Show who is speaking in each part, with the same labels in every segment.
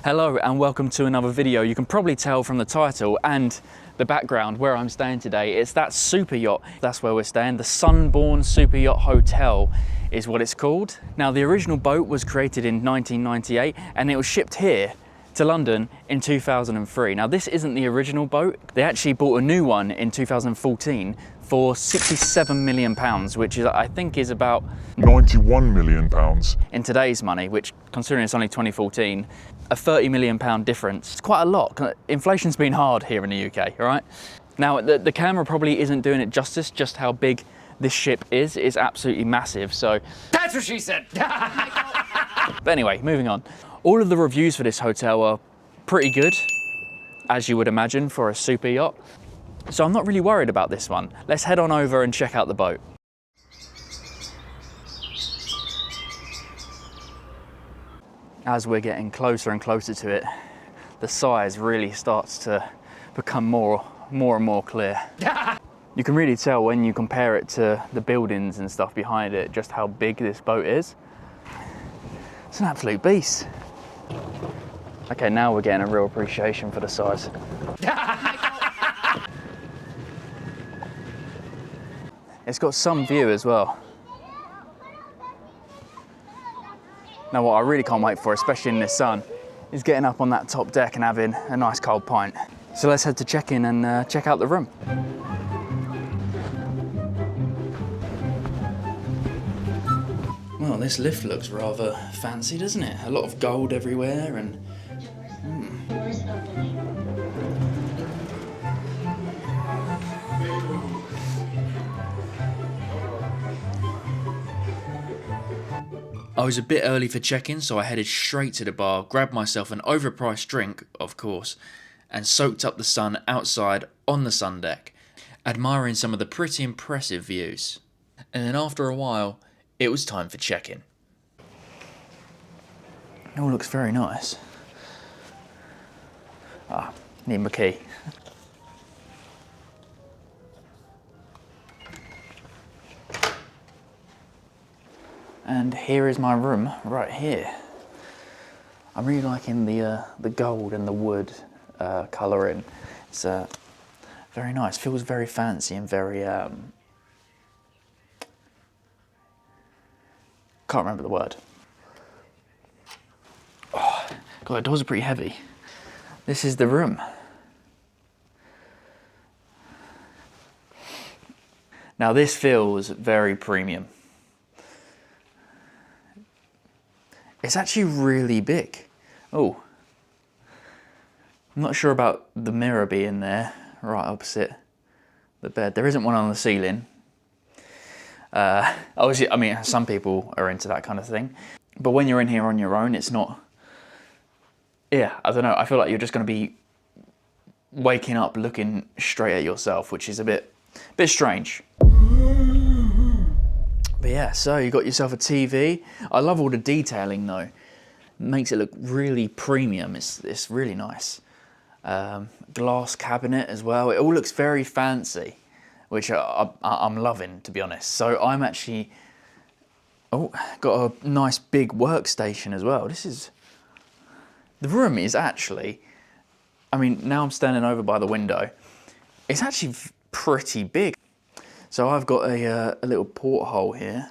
Speaker 1: Hello and welcome to another video. You can probably tell from the title and the background where I'm staying today. It's that super yacht. That's where we're staying. The Sunborn Super Yacht Hotel is what it's called. Now, the original boat was created in 1998 and it was shipped here to London in 2003. Now, this isn't the original boat. They actually bought a new one in 2014 for £67 million, which is, I think, is about
Speaker 2: £91 million.
Speaker 1: in today's money, which, considering it's only 2014, a £30 million difference. It's quite a lot. Inflation's been hard here in the UK, all right? Now, the camera probably isn't doing it justice, just how big this ship is. It's absolutely massive, so...
Speaker 3: That's what she said!
Speaker 1: But anyway, moving on. All of the reviews for this hotel are pretty good, as you would imagine, for a super yacht. So I'm not really worried about this one. Let's head on over and check out the boat. As we're getting closer and closer to it, the size really starts to become more and more clear. You can really tell when you compare it to the buildings and stuff behind it, just how big this boat is. It's an absolute beast. Okay, now we're getting a real appreciation for the size. It's got some view as well. Now, what I really can't wait for, especially in this sun, is getting up on that top deck and having a nice cold pint. So let's head to check-in and check out the room. Well, this lift looks rather fancy, doesn't it? A lot of gold everywhere and... I was a bit early for check-in, so I headed straight to the bar, grabbed myself an overpriced drink, of course, and soaked up the sun outside on the sun deck, admiring some of the pretty impressive views. And then after a while, it was time for check-in. It all looks very nice. Ah, need my key. And here is my room right here. I'm really liking the gold and the wood colouring. It's very nice. Feels very fancy and very can't remember the word. Oh, God, the doors are pretty heavy. This is the room. Now this feels very premium. It's actually really big. Oh, I'm not sure about the mirror being there, right opposite the bed. There isn't one on the ceiling. Obviously, I mean, some people are into that kind of thing. But when you're in here on your own, it's not... Yeah, I don't know. I feel like you're just going to be waking up looking straight at yourself, which is a bit strange. But yeah, so you got yourself a TV. I love all the detailing though. It makes it look really premium. It's really nice. Glass cabinet as well. It all looks very fancy, which I'm loving, to be honest. So I'm actually, got a nice big workstation as well. The room is actually, I mean, now I'm standing over by the window. It's actually pretty big. So I've got a little porthole here.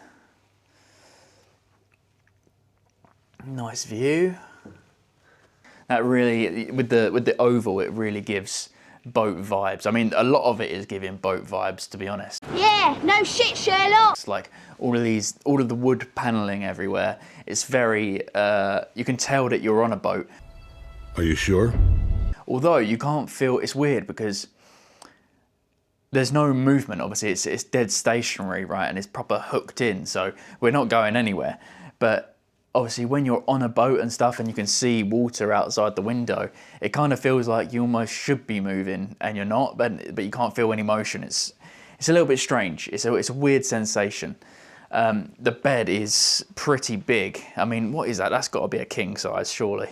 Speaker 1: Nice view. That really, with the oval, it really gives boat vibes. I mean, a lot of it is giving boat vibes, to be honest.
Speaker 4: Yeah, no shit, Sherlock.
Speaker 1: It's like all of the wood paneling everywhere. It's very, you can tell that you're on a boat.
Speaker 2: Are you sure?
Speaker 1: Although you can't feel, it's weird because there's no movement, obviously, it's dead stationary, right, and it's proper hooked in, so we're not going anywhere. But obviously when you're on a boat and stuff and you can see water outside the window, it kind of feels like you almost should be moving and you're not, but you can't feel any motion. It's a little bit strange. It's a weird sensation. The bed is pretty big. I mean, what is that? That's got to be a king size, surely.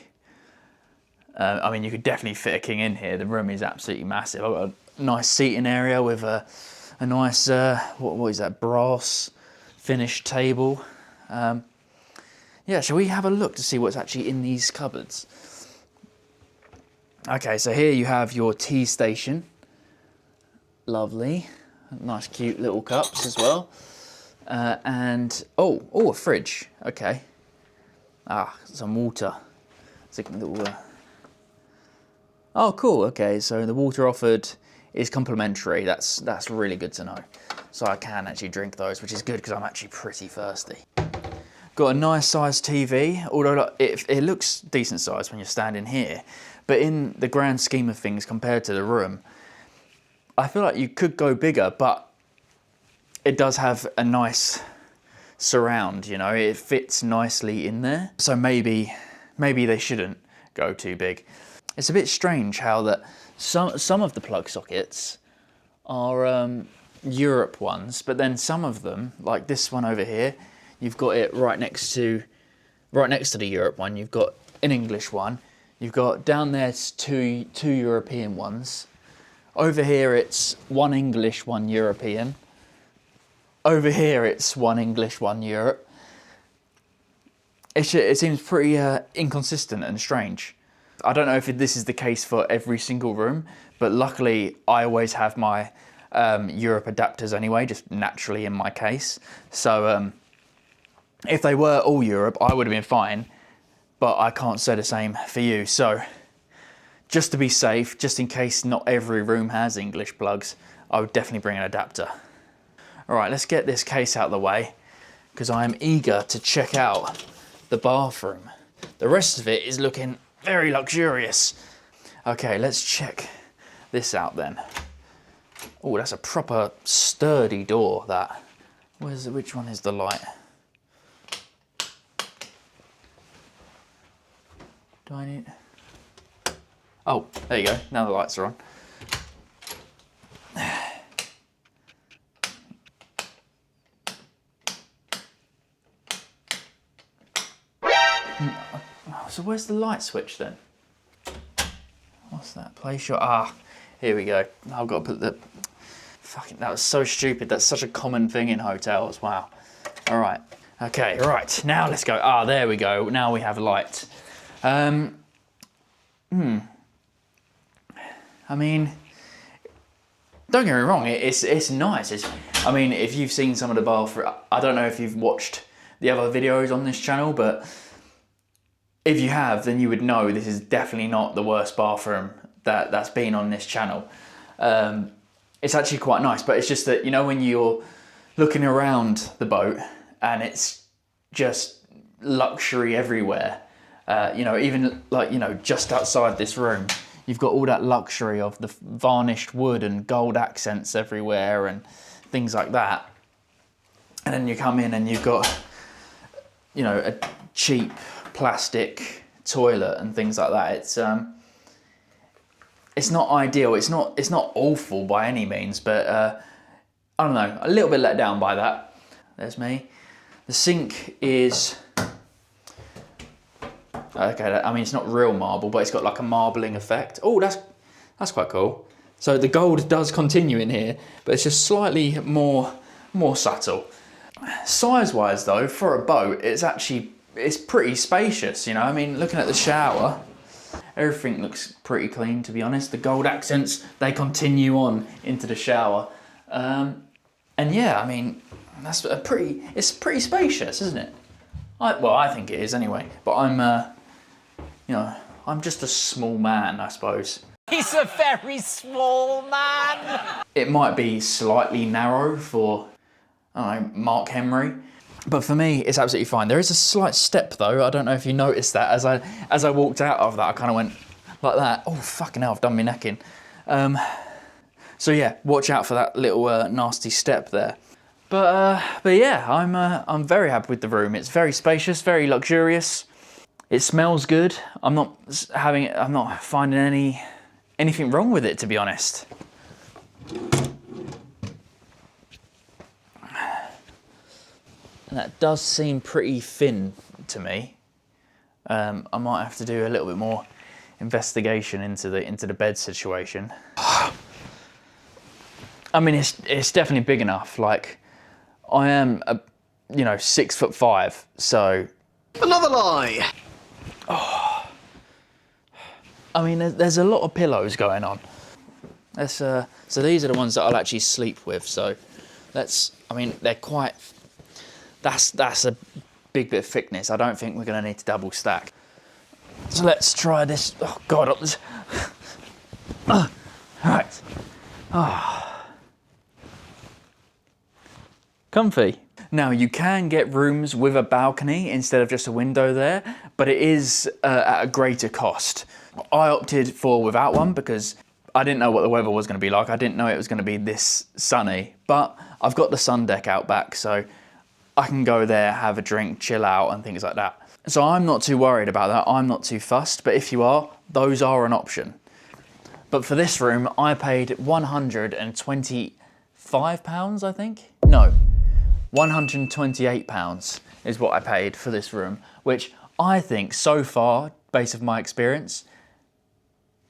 Speaker 1: I mean, you could definitely fit a king in here. The room is absolutely massive. I've got a nice seating area with a nice, what is that, brass finished table. Yeah, shall we have a look to see what's actually in these cupboards? Okay, so here you have your tea station. Lovely. Nice cute little cups as well. And, oh, a fridge. Okay. Ah, some water. It's a little... Oh, cool. Okay, so the water offered is complimentary. That's really good to know. So I can actually drink those, which is good because I'm actually pretty thirsty. Got a nice sized TV, although it looks decent sized when you're standing here. But in the grand scheme of things, compared to the room, I feel like you could go bigger, but it does have a nice surround, you know, it fits nicely in there. So maybe they shouldn't go too big. It's a bit strange how that some of the plug sockets are Europe ones, but then some of them, like this one over here, you've got it right next to the Europe one. You've got an English one. You've got down there two European ones. Over here it's one English, one European. Over here it's one English, one Europe. It seems pretty inconsistent and strange. I don't know if this is the case for every single room, but luckily I always have my Europe adapters anyway, just naturally in my case. So if they were all Europe, I would have been fine, but I can't say the same for you. So just to be safe, just in case not every room has English plugs, I would definitely bring an adapter. All right, let's get this case out of the way because I am eager to check out the bathroom. The rest of it is looking very luxurious. Okay, let's check this out then. Oh, that's a proper sturdy door, that. Which one is the light? Do I need... Oh, there you go. Now the lights are on. So where's the light switch then? What's that? Place your... Ah, here we go. I've got to put the... Fucking, that was so stupid. That's such a common thing in hotels. Wow. All right. Okay, right. Now let's go. Ah, there we go. Now we have light. I mean, don't get me wrong. It's nice. I mean, if you've seen some of the bathroom... I don't know if you've watched the other videos on this channel, but... If you have, then you would know this is definitely not the worst bathroom that's been on this channel. It's actually quite nice, but it's just that, you know, when you're looking around the boat and it's just luxury everywhere, you know, even like, you know, just outside this room, you've got all that luxury of the varnished wood and gold accents everywhere and things like that. And then you come in and you've got, you know, a cheap plastic toilet and things like that. It's not ideal. It's not awful by any means, but I don't know, a little bit let down by that. There's me. The sink is okay. I mean, it's not real marble, but it's got like a marbling effect. Oh, that's quite cool. So the gold does continue in here, but it's just slightly more subtle. Size-wise, though, for a boat, it's pretty spacious, you know. I mean, looking at the shower, everything looks pretty clean, to be honest. The gold accents, they continue on into the shower. And yeah, I mean, it's pretty spacious, isn't it? Well, I think it is anyway. But you know, I'm just a small man, I suppose.
Speaker 3: He's a very small man.
Speaker 1: It might be slightly narrow for, I don't know, Mark Henry. But for me, it's absolutely fine. There is a slight step though. I don't know if you noticed that. As I walked out of that, I kind of went like that. Oh, fucking hell, I've done my neck in. So yeah, watch out for that little nasty step there. But yeah, I'm very happy with the room. It's very spacious, very luxurious. It smells good. I'm not finding anything wrong with it, to be honest. And that does seem pretty thin to me. I might have to do a little bit more investigation into the bed situation. I mean, it's definitely big enough. Like, I am, you know, 6'5", so...
Speaker 3: Another lie.
Speaker 1: Oh, I mean, there's a lot of pillows going on. So these are the ones that I'll actually sleep with. So I mean, they're quite, that's a big bit of thickness. I don't think we're gonna need to double stack. So let's try this. Oh God, all right. Comfy. Now you can get rooms with a balcony instead of just a window there, but it is at a greater cost. I opted for without one because I didn't know what the weather was going to be like. I didn't know it was going to be this sunny, but I've got the sun deck out back, so I can go there, have a drink, chill out and things like that. So I'm not too worried about that. I'm not too fussed, but if you are, those are an option. But for this room, I paid £125, I think? No, £128 is what I paid for this room, which I think so far, based on my experience,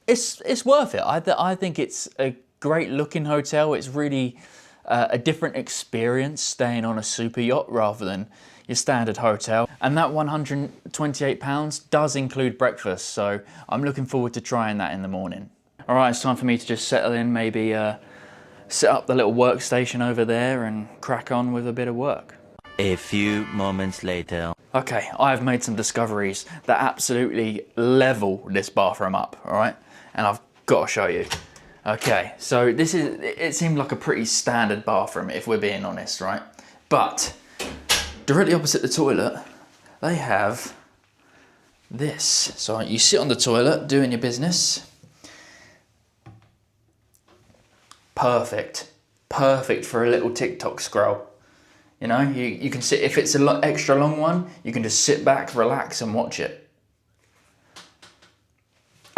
Speaker 1: it's worth it. I think it's a great looking hotel. It's really a different experience staying on a super yacht rather than your standard hotel. And that £128 does include breakfast, so I'm looking forward to trying that in the morning. All right, it's time for me to just settle in, maybe set up the little workstation over there and crack on with a bit of work.
Speaker 5: A few moments later.
Speaker 1: Okay, I've made some discoveries that absolutely level this bathroom up, all right? And I've got to show you. Okay, so it seemed like a pretty standard bathroom, if we're being honest, right? But directly opposite the toilet, they have this. So you sit on the toilet, doing your business. Perfect. Perfect for a little TikTok scroll. You know, you can sit, if it's a extra long one, you can just sit back, relax and watch it.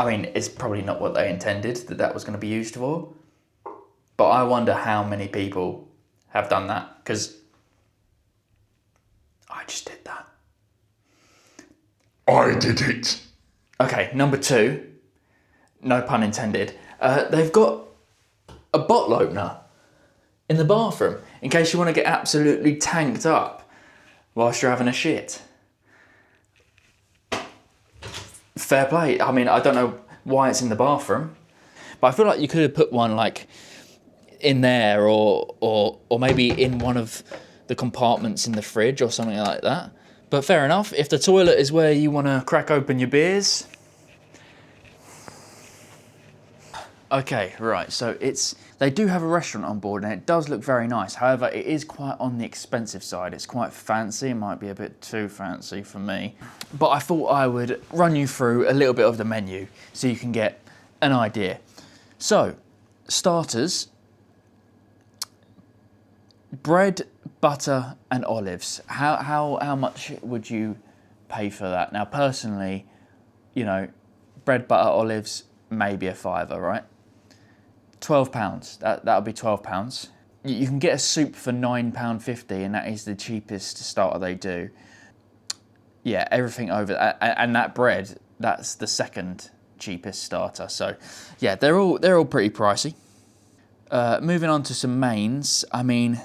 Speaker 1: I mean, it's probably not what they intended that was going to be used for. But I wonder how many people have done that, because I just did that.
Speaker 2: I did it.
Speaker 1: Okay, number 2, no pun intended. They've got a bottle opener in the bathroom in case you want to get absolutely tanked up whilst you're having a shit. Fair play. I mean, I don't know why it's in the bathroom, but I feel like you could have put one like in there or maybe in one of the compartments in the fridge or something like that. But fair enough. If the toilet is where you want to crack open your beers. Okay, right, so they do have a restaurant on board and it does look very nice. However, it is quite on the expensive side. It's quite fancy, it might be a bit too fancy for me. But I thought I would run you through a little bit of the menu so you can get an idea. So, starters, bread, butter and olives. How much would you pay for that? Now, personally, you know, bread, butter, olives, maybe a £5, right? £12, that would be £12. You can get a soup for £9.50 and that is the cheapest starter they do. Yeah, everything over, and that bread, that's the second cheapest starter. So yeah, they're all pretty pricey. Moving on to some mains, I mean,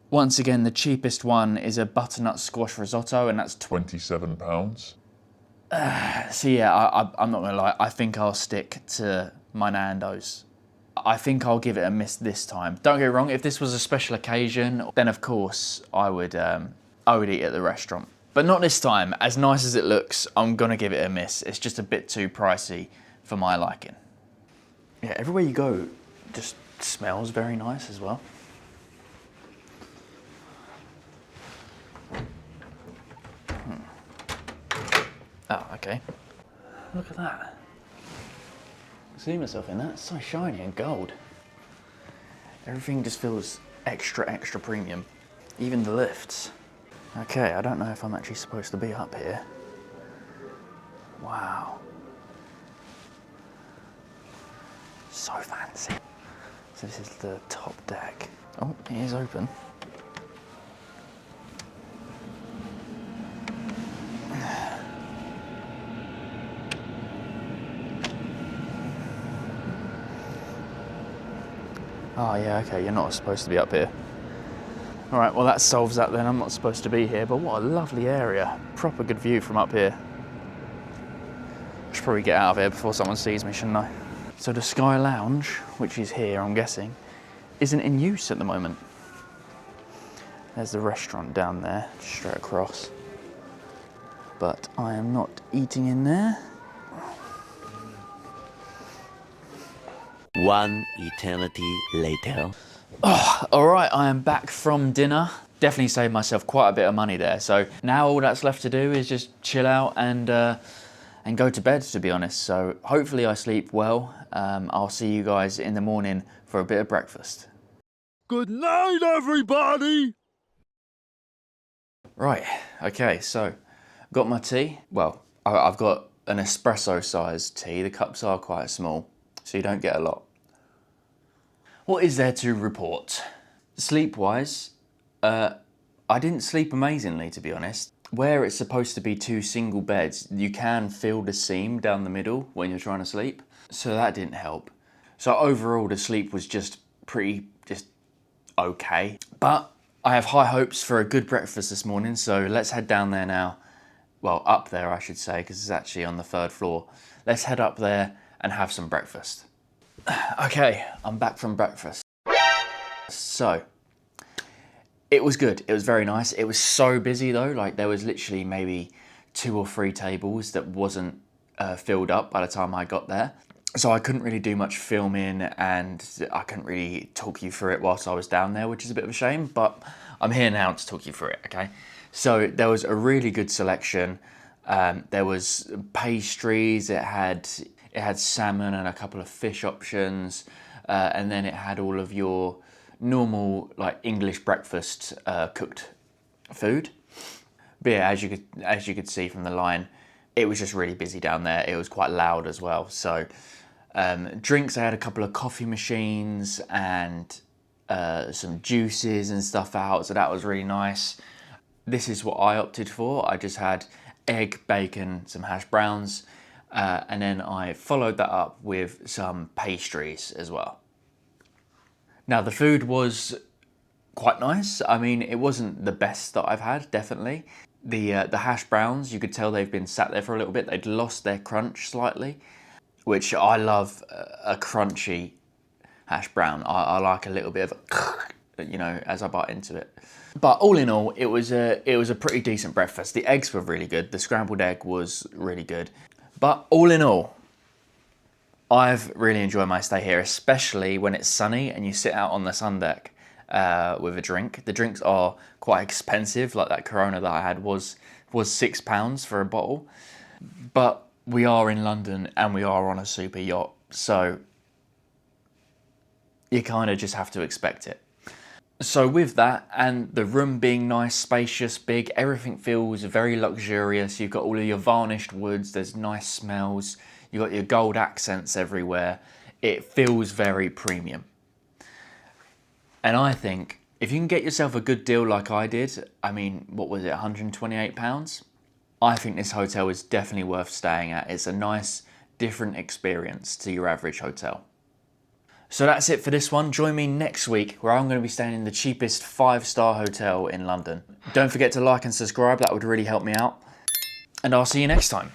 Speaker 1: once again, the cheapest one is a butternut squash risotto and that's
Speaker 2: £27.
Speaker 1: So yeah, I'm not gonna lie, I think I'll stick to my Nando's. I think I'll give it a miss this time. Don't get me wrong, if this was a special occasion, then of course I would eat at the restaurant. But not this time. As nice as it looks, I'm gonna give it a miss. It's just a bit too pricey for my liking. Yeah, everywhere you go just smells very nice as well. Oh, okay. Look at that. See myself in that. It's so shiny and gold. Everything just feels extra premium. Even the lifts. Okay, I don't know if I'm actually supposed to be up here. Wow. So fancy. So this is the top deck. Oh, it is open. Oh yeah, okay, you're not supposed to be up here. All right, well that solves that then. I'm not supposed to be here, but what a lovely area. Proper good view from up here. I should probably get out of here before someone sees me, shouldn't I? So the Sky Lounge, which is here, I'm guessing, isn't in use at the moment. There's the restaurant down there, straight across. But I am not eating in there.
Speaker 5: One eternity later.
Speaker 1: All right, I am back from dinner. Definitely saved myself quite a bit of money there. So now all that's left to do is just chill out and go to bed, to be honest. So hopefully I sleep well. I'll see you guys in the morning for a bit of breakfast.
Speaker 2: Good night, everybody!
Speaker 1: Right, okay, so got my tea. Well, I've got an espresso sized tea. The cups are quite small, so you don't get a lot. What is there to report? Sleep-wise, I didn't sleep amazingly, to be honest. Where it's supposed to be 2 single beds, you can feel the seam down the middle when you're trying to sleep. So that didn't help. So overall, the sleep was just okay. But I have high hopes for a good breakfast this morning, so let's head down there now. Well, up there, I should say, because it's actually on the 3rd floor. Let's head up there and have some breakfast. Okay, I'm back from breakfast. So, it was good. It was very nice. It was so busy though. Like there was literally maybe 2 or 3 tables that wasn't filled up by the time I got there. So I couldn't really do much filming and I couldn't really talk you through it whilst I was down there, which is a bit of a shame, but I'm here now to talk you through it, okay? So there was a really good selection. There was pastries, it had salmon and a couple of fish options, and then it had all of your normal like English breakfast cooked food. But yeah, as you could see from the line, it was just really busy down there. It was quite loud as well. So drinks, I had a couple of coffee machines and some juices and stuff out, so that was really nice. This is what I opted for. I just had egg, bacon, some hash browns, and then I followed that up with some pastries as well. Now the food was quite nice. I mean, it wasn't the best that I've had, definitely. The hash browns, you could tell they've been sat there for a little bit. They'd lost their crunch slightly, which I love a crunchy hash brown. I like a little bit of, you know, as I bite into it. But all in all, it was a pretty decent breakfast. The eggs were really good. The scrambled egg was really good. But all in all, I've really enjoyed my stay here, especially when it's sunny and you sit out on the sun deck with a drink. The drinks are quite expensive, like that Corona that I had was £6 for a bottle. But we are in London and we are on a super yacht, so you kind of just have to expect it. So with that, and the room being nice, spacious, big, everything feels very luxurious. You've got all of your varnished woods, there's nice smells, you've got your gold accents everywhere. It feels very premium. And I think if you can get yourself a good deal like I did, I mean, what was it, £128? I think this hotel is definitely worth staying at. It's a nice, different experience to your average hotel. So that's it for this one. Join me next week where I'm going to be staying in the cheapest 5-star hotel in London. Don't forget to like and subscribe, that would really help me out. And I'll see you next time.